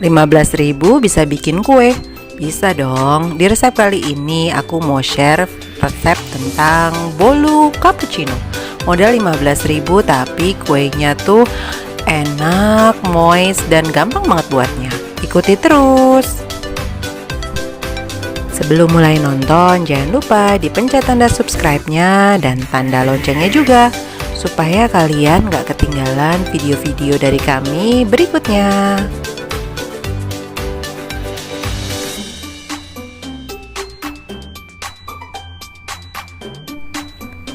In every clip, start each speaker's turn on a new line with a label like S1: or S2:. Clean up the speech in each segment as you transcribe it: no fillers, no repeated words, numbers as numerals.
S1: 15.000 bisa bikin kue? Bisa dong. Di resep kali ini aku mau share resep tentang bolu cappuccino. Modal 15.000 tapi kuenya tuh enak, moist, dan gampang banget buatnya. Ikuti terus. Sebelum mulai nonton, jangan lupa dipencet tanda subscribe-nya dan tanda loncengnya juga, supaya kalian gak ketinggalan video-video dari kami berikutnya.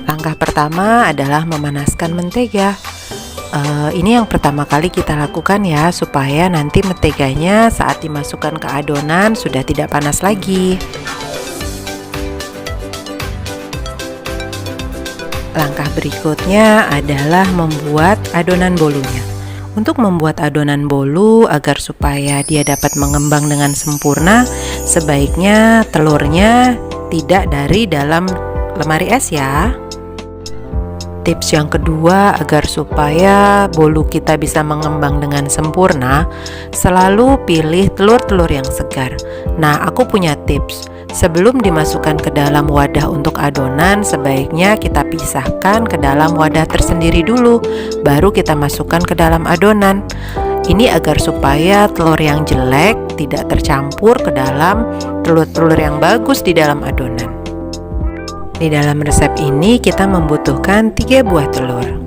S1: Langkah pertama adalah memanaskan mentega. Ini yang pertama kali kita lakukan ya, supaya nanti menteganya saat dimasukkan ke adonan sudah tidak panas lagi. Langkah berikutnya adalah membuat adonan bolunya. Untuk membuat adonan bolu agar supaya dia dapat mengembang dengan sempurna, sebaiknya telurnya tidak dari dalam lemari es ya. Tips yang kedua agar supaya bolu kita bisa mengembang dengan sempurna, selalu pilih telur-telur yang segar. Nah, aku punya tips. Sebelum dimasukkan ke dalam wadah untuk adonan, sebaiknya kita pisahkan ke dalam wadah tersendiri dulu, baru kita masukkan ke dalam adonan. Ini agar supaya telur yang jelek tidak tercampur ke dalam telur-telur yang bagus di dalam adonan. Di dalam resep ini kita membutuhkan 3 buah telur,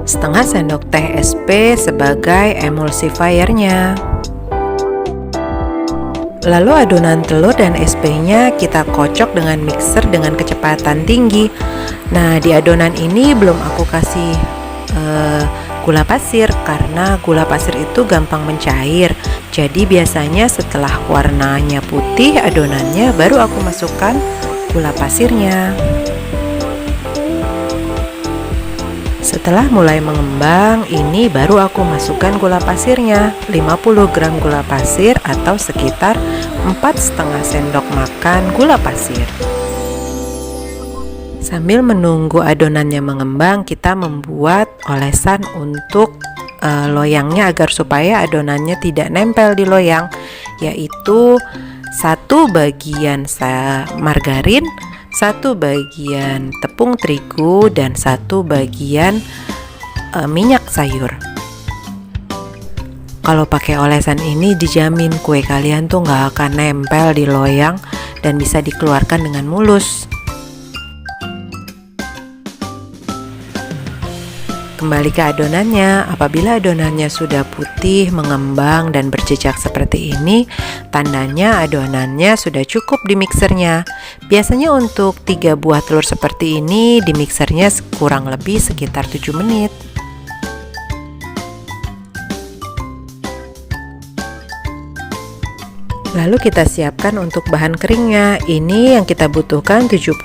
S1: setengah sendok teh SP sebagai emulsifiernya. Lalu adonan telur dan SP-nya kita kocok dengan mixer dengan kecepatan tinggi. Nah, di adonan ini belum aku kasih gula pasir, karena gula pasir itu gampang mencair. Jadi biasanya setelah warnanya putih adonannya, baru aku masukkan gula pasirnya. Setelah mulai mengembang, ini baru aku masukkan gula pasirnya, 50 gram gula pasir atau sekitar 4,5 sendok makan gula pasir. Sambil menunggu adonannya mengembang, kita membuat olesan untuk loyangnya agar supaya adonannya tidak nempel di loyang, yaitu 1 bagian margarin, 1 bagian tepung terigu, dan 1 bagian minyak sayur. Kalau pakai olesan ini dijamin kue kalian tuh nggak akan nempel di loyang dan bisa dikeluarkan dengan mulus. Kembali ke adonannya. Apabila adonannya sudah putih, mengembang, dan berjejak seperti ini, tandanya adonannya sudah cukup di mixernya. Biasanya untuk 3 buah telur seperti ini di mixernya kurang lebih sekitar 7 menit. Lalu kita siapkan untuk bahan keringnya. Ini yang kita butuhkan 75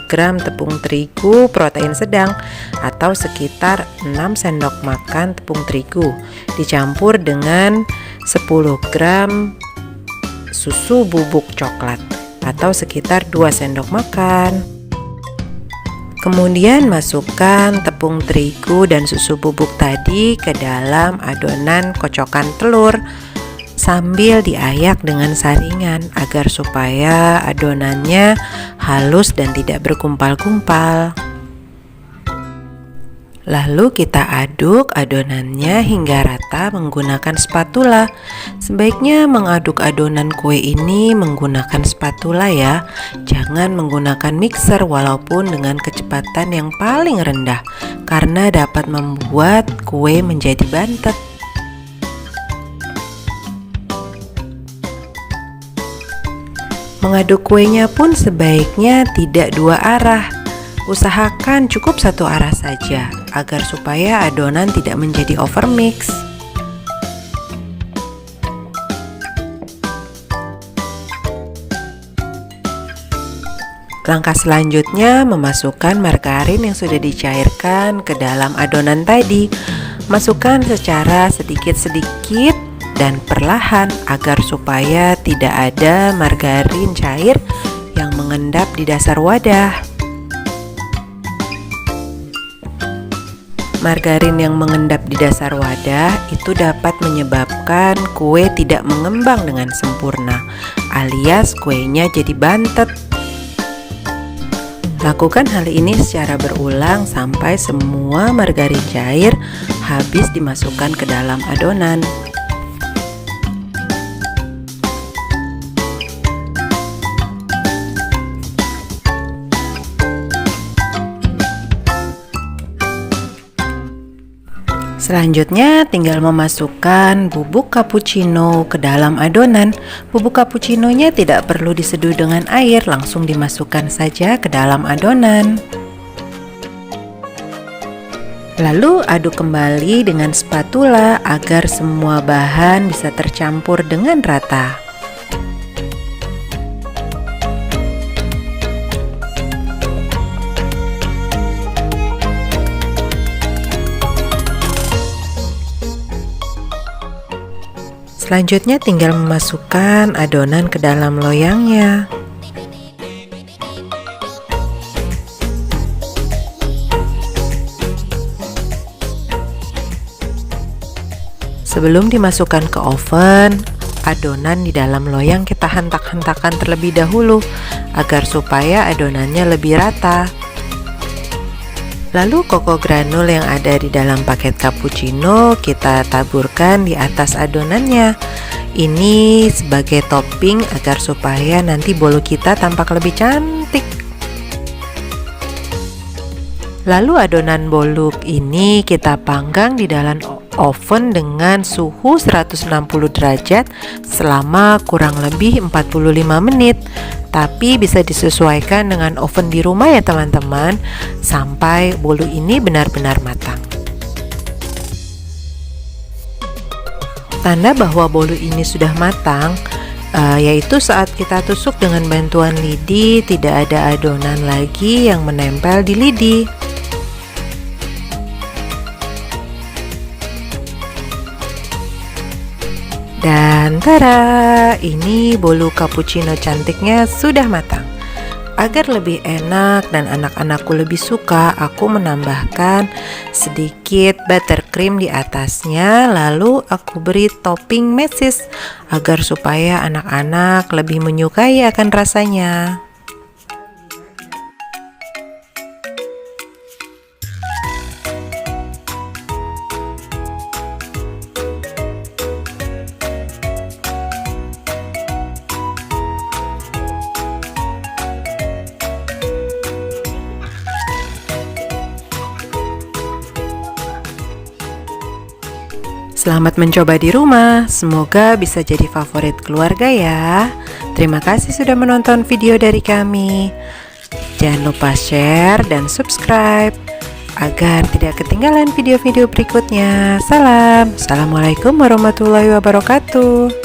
S1: gram tepung terigu protein sedang atau sekitar 6 sendok makan tepung terigu, dicampur dengan 10 gram susu bubuk coklat atau sekitar 2 sendok makan. Kemudian masukkan tepung terigu dan susu bubuk tadi ke dalam adonan kocokan telur sambil diayak dengan saringan agar supaya adonannya halus dan tidak bergumpal-gumpal. Lalu kita aduk adonannya hingga rata menggunakan spatula. Sebaiknya mengaduk adonan kue ini menggunakan spatula ya, jangan menggunakan mixer walaupun dengan kecepatan yang paling rendah, karena dapat membuat kue menjadi bantet. Mengaduk kuenya pun sebaiknya tidak 2 arah. Usahakan cukup 1 arah saja agar supaya adonan tidak menjadi overmix. Langkah selanjutnya memasukkan margarin yang sudah dicairkan ke dalam adonan tadi. Masukkan secara sedikit-sedikit dan perlahan agar supaya tidak ada margarin cair yang mengendap di dasar wadah. Margarin yang mengendap di dasar wadah itu dapat menyebabkan kue tidak mengembang dengan sempurna, alias kuenya jadi bantet. Lakukan hal ini secara berulang sampai semua margarin cair habis dimasukkan ke dalam adonan. Selanjutnya tinggal memasukkan bubuk cappuccino ke dalam adonan. Bubuk cappuccinonya tidak perlu diseduh dengan air, langsung dimasukkan saja ke dalam adonan. Lalu aduk kembali dengan spatula agar semua bahan bisa tercampur dengan rata. Selanjutnya tinggal memasukkan adonan ke dalam loyangnya. Sebelum dimasukkan ke oven, adonan di dalam loyang kita hentak-hentakan terlebih dahulu agar supaya adonannya lebih rata. Lalu koko granul yang ada di dalam paket cappuccino kita taburkan di atas adonannya. Ini sebagai topping agar supaya nanti bolu kita tampak lebih cantik. Lalu adonan bolu ini kita panggang di dalam oven dengan suhu 160 derajat selama kurang lebih 45 menit. Tapi bisa disesuaikan dengan oven di rumah ya teman-teman, sampai bolu ini benar-benar matang. Tanda bahwa bolu ini sudah matang yaitu saat kita tusuk dengan bantuan lidi, tidak ada adonan lagi yang menempel di lidi. Dan tada, ini bolu cappuccino cantiknya sudah matang. Agar lebih enak dan anak-anakku lebih suka, aku menambahkan sedikit buttercream di atasnya, lalu aku beri topping mesis agar supaya anak-anak lebih menyukai akan rasanya. Selamat mencoba di rumah, semoga bisa jadi favorit keluarga ya. Terima kasih sudah menonton video dari kami. Jangan lupa share dan subscribe agar tidak ketinggalan video-video berikutnya. Salam, assalamualaikum warahmatullahi wabarakatuh.